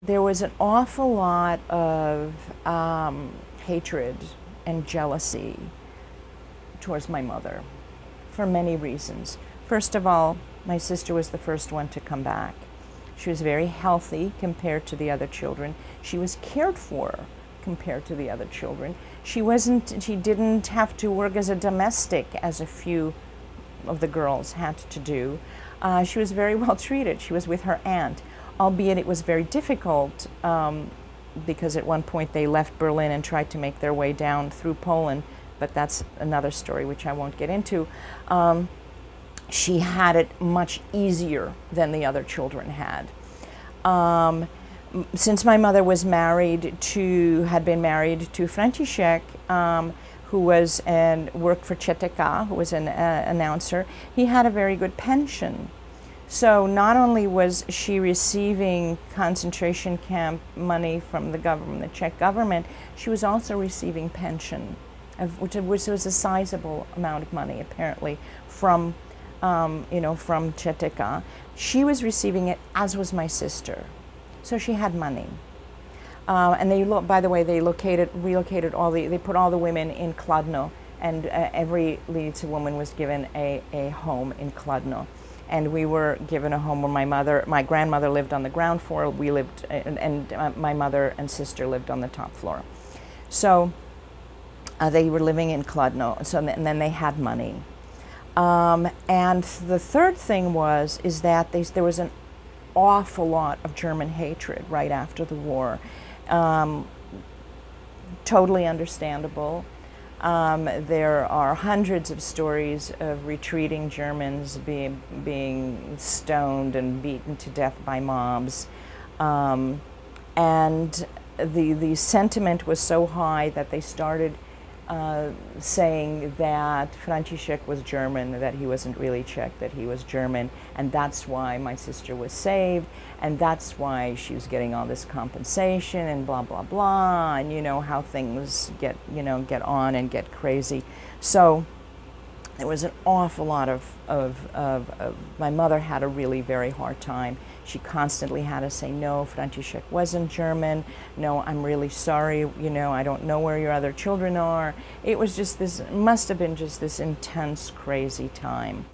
There was an awful lot of hatred and jealousy towards my mother for many reasons. First of all, my sister was the first one to come back. She was very healthy compared to the other children. She was cared for compared to the other children. She didn't have to work as a domestic as a few of the girls had to do. She was very well treated. She was with her aunt, albeit it was very difficult because at one point they left Berlin and tried to make their way down through Poland, but that's another story which I won't get into. She had it much easier than the other children had. Since my mother was had been married to Franciszek, who was worked for ČTK, who was an announcer, he had a very good pension. So not only was she receiving concentration camp money from the government, the Czech government, she was also receiving pension, which was a sizable amount of money apparently from from ČTK. She was receiving it, as was my sister. So she had money. And by the way, they put all the women in Kladno, and every Lidice woman was given a home in Kladno. And we were given a home where my grandmother lived on the ground floor, my mother and sister lived on the top floor. So they were living in Kladno, and then they had money. And the third thing is that there was an awful lot of German hatred right after the war. Totally understandable. There are hundreds of stories of retreating Germans being stoned and beaten to death by mobs. And the sentiment was so high that they started saying that Franciszek was German, that he wasn't really Czech, that he was German, and that's why my sister was saved, and that's why she was getting all this compensation, and blah blah blah, and you know how things get on and get crazy. So there was an awful lot of my mother had a really very hard time. She constantly had to say, no, Franciszek wasn't German. No, I'm really sorry. I don't know where your other children are. It was just must have been just this intense, crazy time.